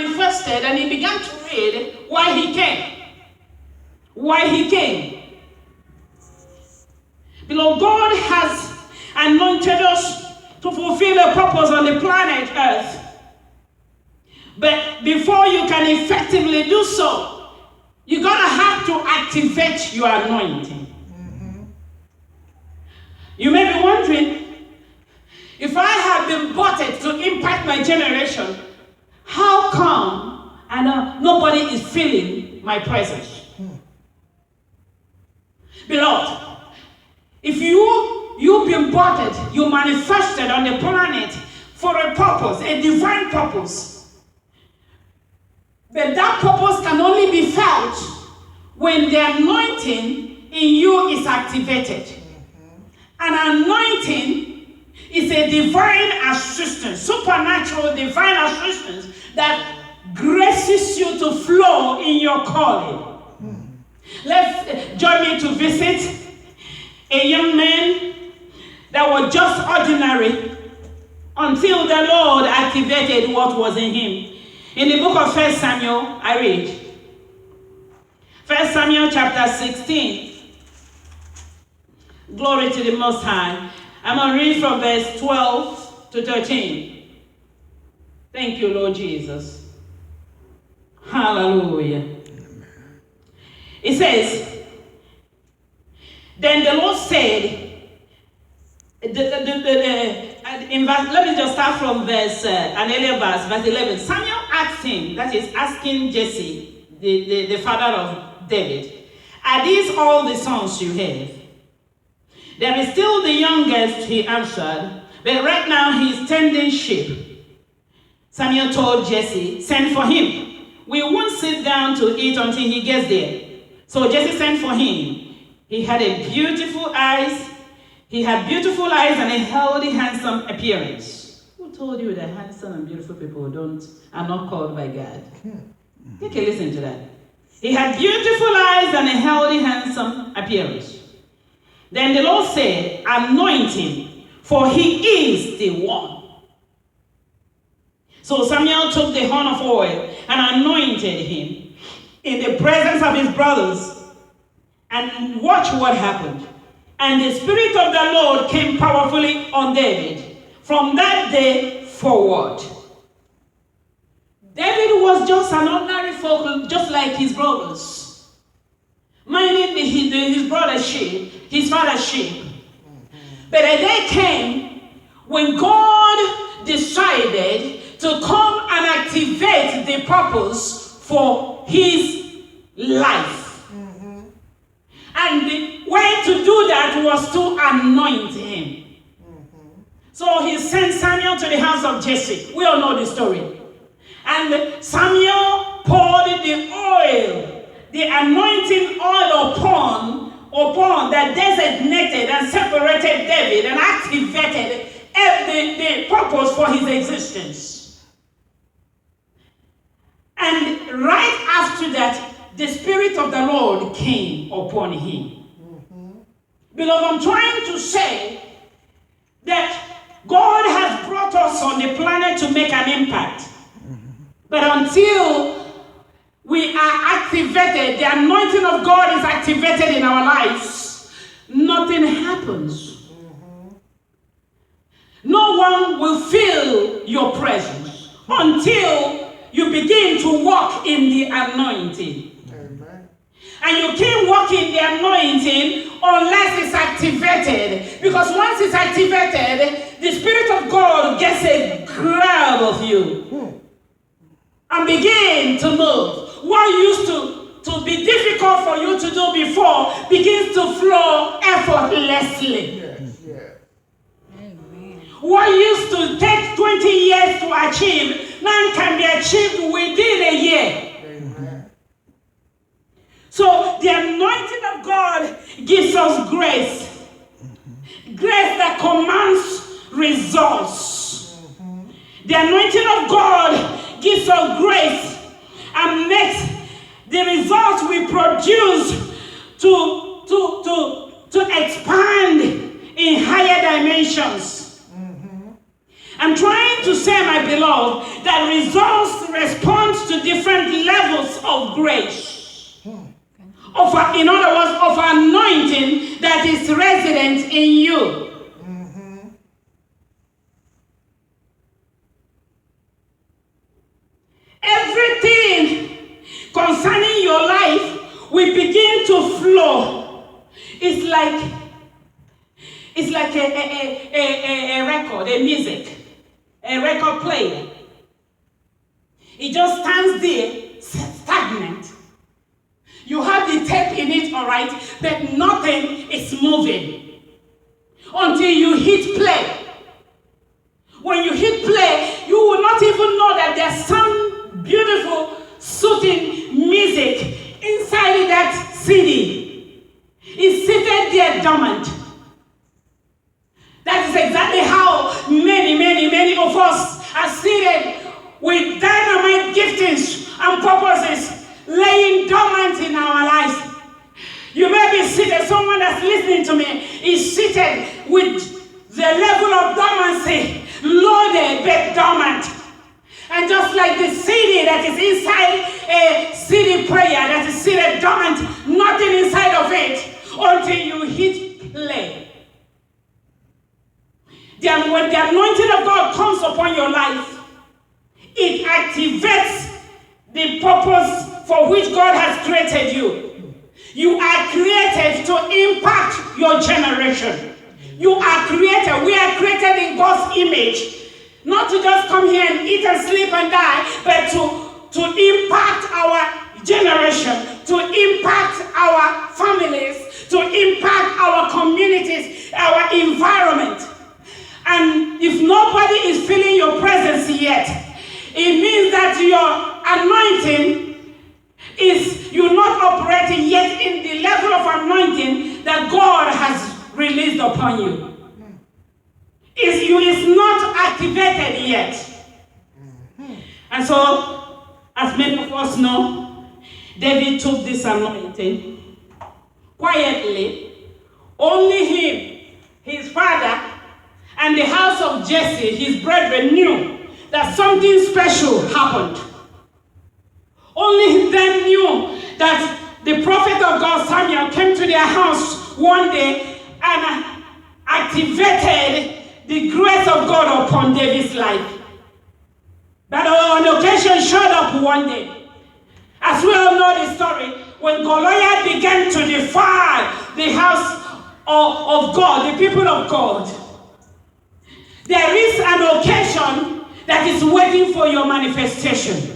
manifested and he began to read why he came. Why he came. Beloved, God has anointed us to fulfill a purpose on the planet Earth. But before you can effectively do so, you're going to have to activate your anointing. You may be wondering, if I have been botted to impact my generation, how come nobody is feeling my presence? Beloved, if you've been botted, you manifested on the planet for a purpose, a divine purpose. But that purpose can only be felt when the anointing in you is activated. An anointing is a divine assistance, supernatural divine assistance that graces you to flow in your calling. Let's join me to visit a young man that was just ordinary until the Lord activated what was in him. In the book of 1 Samuel, I read 1 Samuel chapter 16. Glory to the Most High. I'm going to read from verse 12 to 13. Thank you, Lord Jesus. Hallelujah. It says, then the Lord said, let me just start from verse, an earlier verse 11. Samuel asked him, that is asking Jesse, the father of David, are these all the sons you have? There is still the youngest, he answered, but right now he's tending sheep. Samuel told Jesse, send for him. We won't sit down to eat until he gets there. So Jesse sent for him. He had beautiful eyes and a healthy, handsome appearance. Who told you that handsome and beautiful people are not called by God? Take a listen to that. He had beautiful eyes and a healthy, handsome appearance. Then the Lord said, anoint him, for he is the one. So Samuel took the horn of oil and anointed him in the presence of his brothers. And watch what happened. And the Spirit of the Lord came powerfully on David from that day forward. David was just an ordinary folk, just like his brothers. Minding his brother's sheep, his father's sheep. But a day came when God decided to come and activate the purpose for his life. And the way to do that was to anoint him. So he sent Samuel to the house of Jesse. We all know the story. And Samuel poured the oil, the anointing oil upon that designated and separated David and activated the purpose for his existence. And right after that, the Spirit of the Lord came upon him. Beloved, I'm trying to say that God has brought us on the planet to make an impact. But until we are activated, the anointing of God is activated in our lives, nothing happens. No one will feel your presence until you begin to walk in the anointing. Amen. And you can't walk in the anointing unless it's activated. Because once it's activated, the Spirit of God gets a grab of you and begin to move. What used to be difficult for you to do before begins to flow effortlessly. Yes. Amen. What used to take 20 years to achieve now can be achieved within a year. Amen. So the anointing of God gives us grace. Grace that commands results. The anointing of God gives us grace and makes the results we produce to expand in higher dimensions. I'm trying to say, my beloved, that results respond of grace. In other words, of anointing that is resident in you. Everything concerning your life will begin to flow. It's like a record, a music, a record player. It just stands there, stagnant. You have the tape in it, all right, but nothing is moving until you hit play. When you hit play, you will not even know that there's some beautiful, soothing music inside that CD. It's seated there dormant. That is exactly how many of us are seated with dynamite giftings and purposes laying dormant in our lives. You may be seated, someone that's listening to me is seated with the level of dormancy loaded but dormant. And just like the CD that is inside a CD player that is seated dormant, nothing inside of it until you hit play. When the anointing of God comes upon your life, it activates the purpose for which God has created you. You are created to impact your generation. You are created. We are created in God's image. Not to just come here and eat and sleep and die, but to impact our generation, to impact our families, to impact our communities, our environment. And if nobody is feeling your presence yet, it means that your anointing is, you're not operating yet in the level of anointing that God has released upon you. It's not activated yet. And so, as many of us know, David took this anointing quietly. Only him, his father, and the house of Jesse, his brethren, knew that something special happened. Only them knew that the prophet of God, Samuel, came to their house one day and activated the grace of God upon David's life. That on occasion showed up one day. As we all know the story, when Goliath began to defy the house of God, the people of God, there is an occasion that is waiting for your manifestation.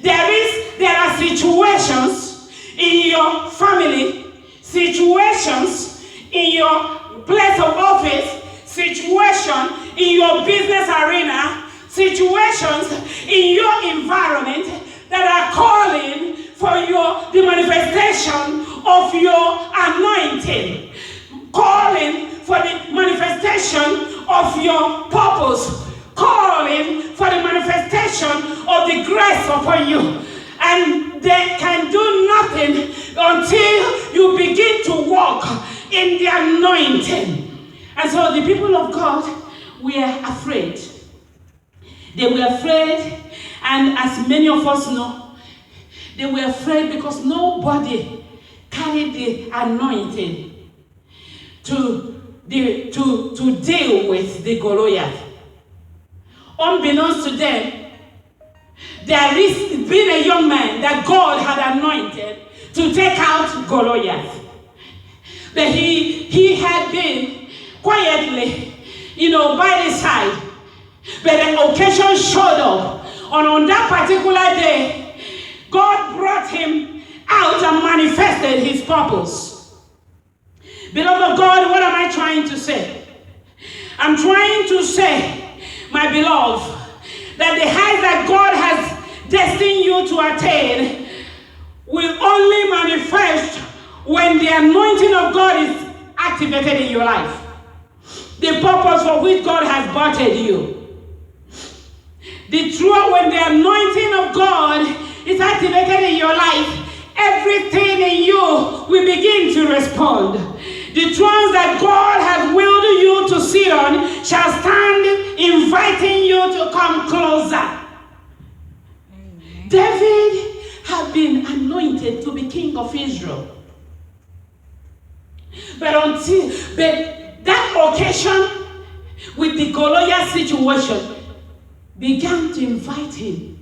There are situations in your family, situations in your place of office, situation in your business arena, situations in your environment that are calling for the manifestation of your anointing, calling for the manifestation of your purpose, calling for the manifestation of the grace upon you. And they can do nothing until you begin to walk in the anointing. And so the people of God were afraid. They were afraid, and as many of us know, they were afraid because nobody carried the anointing to deal with the Goliath. Unbeknownst to them, there has been a young man that God had anointed to take out Goliath. But he had been quietly, by the side. But an occasion showed up. And on that particular day, God brought him out and manifested his purpose. Beloved of God, what am I trying to say? I'm trying to say, my beloved, that the height that God has destined you to attain will only manifest when the anointing of God is activated in your life. The purpose for which God has birthed you. When the anointing of God is activated in your life, everything in you will begin to respond. The thrones that God has willed you to sit on shall stand inviting you to come closer. Amen. David had been anointed to be king of Israel. But that occasion with the Goliath situation began to invite him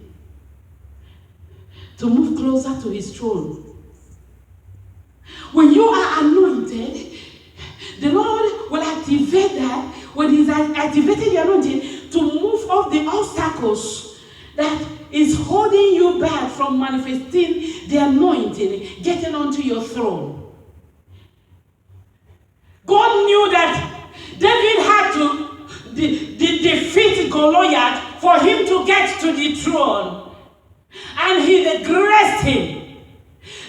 to move closer to his throne. When you are anointed, the Lord will activate that when He's activated the anointing to move off the obstacles that is holding you back from manifesting the anointing, getting onto your throne. God knew that David had to defeat Goliath for him to get to the throne. And He graced him.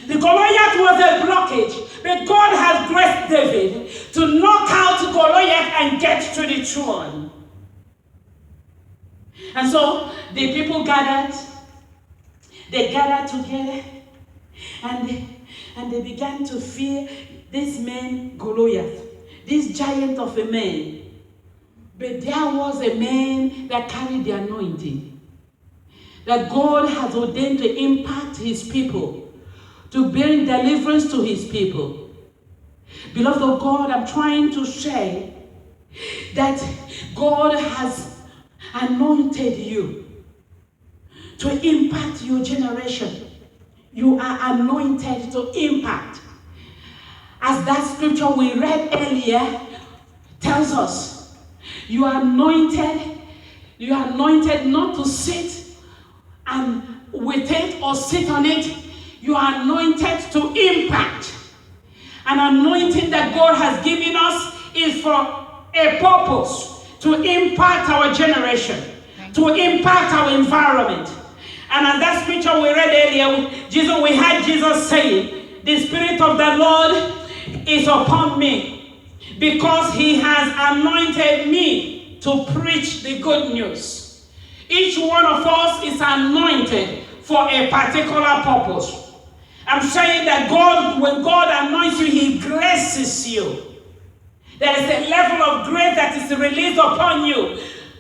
The Goliath was a blockage, but God has graced David to knock out Goliath and get to the throne. And so the people gathered. They gathered together, and they began to fear this man Goliath, this giant of a man. But there was a man that carried the anointing, that God has ordained to impact His people, to bring deliverance to His people. Beloved of God, I'm trying to say that God has anointed you to impact your generation. You are anointed to impact. As that scripture we read earlier tells us, you are anointed not to sit and with it or sit on it. You are anointed to impact. An anointing that God has given us is for a purpose, to impact our generation, to impact our environment. And as that scripture we read earlier, we had Jesus saying, the Spirit of the Lord is upon me, because He has anointed me to preach the good news. Each one of us is anointed for a particular purpose. I'm saying that God, when God anoints you, He graces you. There is a level of grace that is released upon you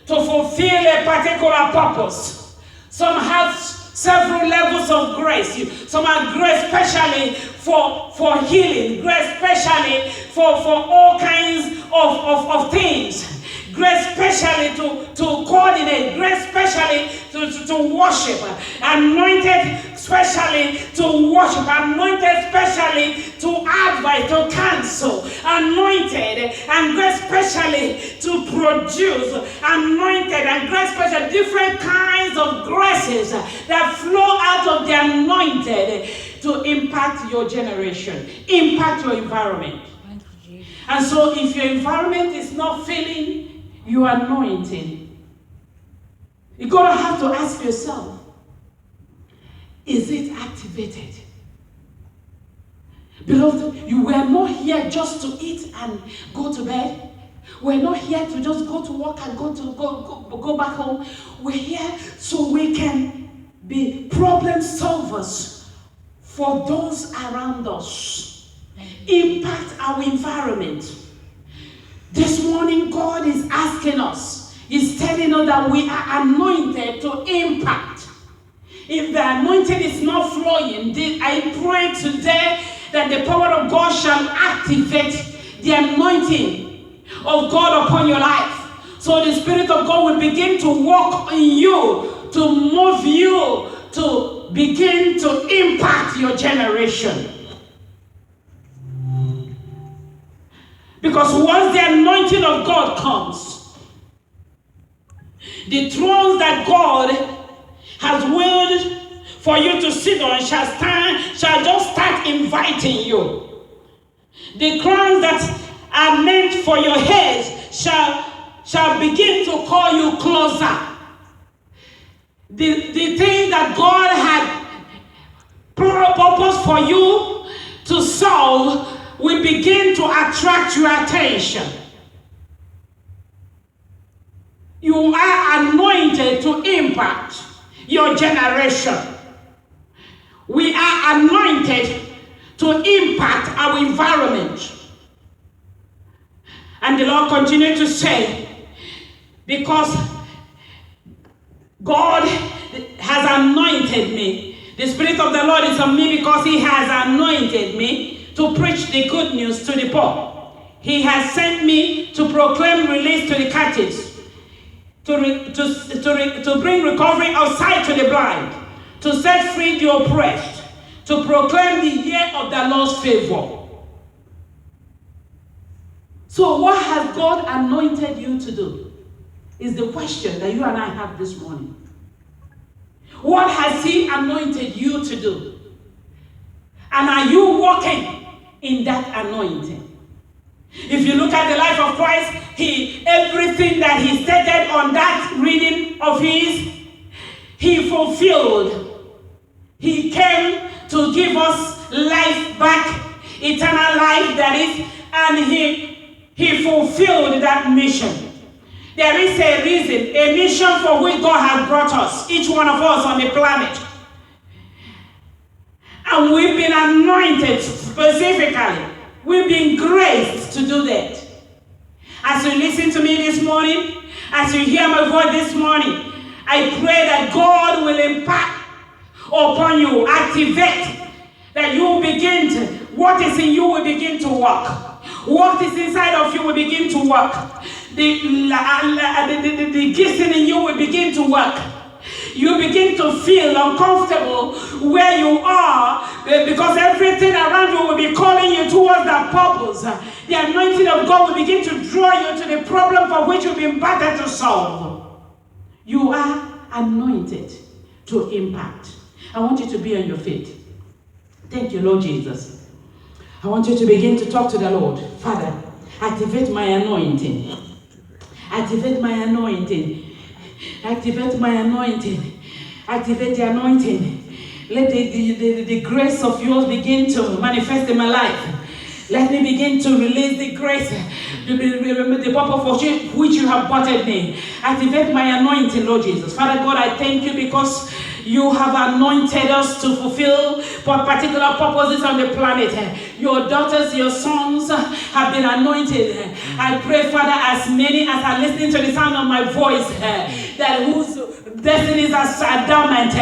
to fulfill a particular purpose. Some have several levels of grace. Some are grace specially for healing, grace specially for all kinds of things. Grace specially to coordinate, grace specially to worship, anointed specially to worship, anointed specially to advise, to counsel, anointed and grace specially to produce, anointed and grace specially, different kinds of graces that flow out of the anointed to impact your generation, impact your environment. And so if your environment is not feeling your anointing, you're going to have to ask yourself, is it activated? Beloved, you were not here just to eat and go to bed. We're not here to just go to work and go back home. We're here so we can be problem solvers for those around us. Impact our environment. This morning, God is asking us, He's telling us that we are anointed to impact. If the anointing is not flowing, I pray today that the power of God shall activate the anointing of God upon your life. So the Spirit of God will begin to work in you, to move you, to begin to impact your generation. Because once the anointing of God comes, the thrones that God has willed for you to sit on shall just start inviting you. The crowns that are meant for your head shall begin to call you closer. The thing that God had purpose for you to solve will begin to attract your attention. You are anointed to impact your generation. We are anointed to impact our environment. And the Lord continued to say, because God has anointed me, The Spirit of the Lord is on me because he has anointed me to preach the good news to the poor. He has sent me to proclaim release to the captives, to bring recovery of sight to the blind, to set free the oppressed, to proclaim the year of the Lord's favor. So what has God anointed you to do? Is the question that you and I have this morning. What has he anointed you to do? And are you walking in that anointing? If you look at the life of Christ, everything that he stated on that reading of his, he fulfilled. He came to give us life back, eternal life that is, and he fulfilled that mission. There is a reason, a mission for which God has brought us, each one of us on the planet. And we've been anointed specifically. We've been graced to do that. As you listen to me this morning, as you hear my voice this morning, I pray that God will impart upon you, activate, that you will begin to, what is in you will begin to work. What is inside of you will begin to work. The gifting in you will begin to work. You begin to feel uncomfortable where you are because everything around you will be calling you towards that purpose. The anointing of God will begin to draw you to the problem for which you've been battered to solve. You are anointed to impact. I want you to be on your feet. Thank you, Lord Jesus. I want you to begin to talk to the Lord. Father, activate my anointing. Activate my anointing. Activate my anointing. Activate the anointing. Let the grace of yours begin to manifest in my life. Let me begin to release the grace, the purpose for which you have butted me. Activate my anointing, Lord Jesus. Father God, I thank you because you have anointed us to fulfill particular purposes on the planet. Your daughters, your sons have been anointed. I pray, Father, as many as are listening to the sound of my voice, that whose destinies are dormant,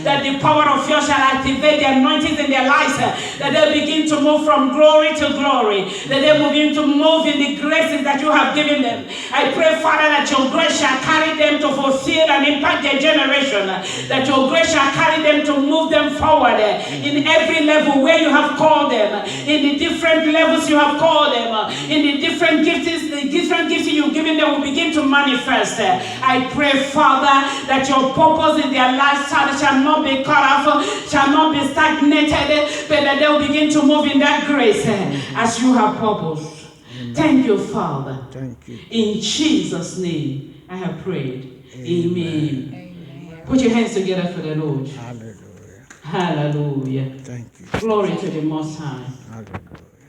that the power of yours shall activate the anointings in their lives, that they begin to move from glory to glory, that they begin to move in the graces that you have given them. I pray, Father, that your grace shall carry them to fulfill and impact their generation, that your grace shall carry them to move them forward in every level where you have called them, in the different levels you have called them, in the different gifts you've given them will begin to manifest. I pray, Father, that your purpose in their lives shall not be cut off, shall not be stagnated, but that they will begin to move in that grace as you have purposed. Thank you, Father. Thank you. In Jesus' name, I have prayed. Amen. Amen. Put your hands together for the Lord. Hallelujah. Hallelujah. Thank you. Glory to the Most High. Hallelujah.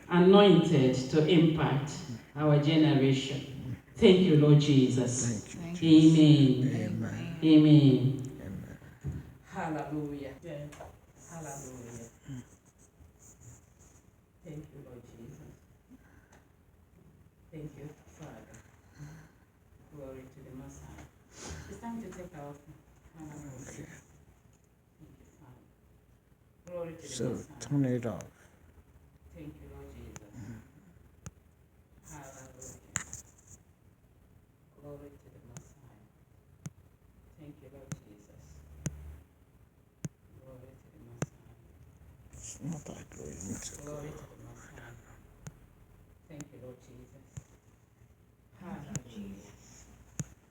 Anointed to impact our generation. Thank you, Lord Jesus. Thank you. Amen. Amen. Amen. Amen. Hallelujah. Hallelujah. Thank you, Lord Jesus. Thank you, Father. Glory to the Most High. It's time to take our hallelujah. Okay. Thank you, Father. Glory to the So Most High. turn it off. Thank you, Lord Jesus. Hallelujah. Glory to the Most High. Thank you, Lord Jesus. Glory to the Most High. It's not like going to Glory to the Most High. Thank you, Lord Jesus. Hallelujah.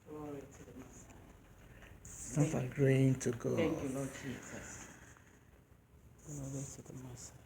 Glory to the Most High. It's not agreeing to go. Thank you, Lord Jesus. Glory to the Most High.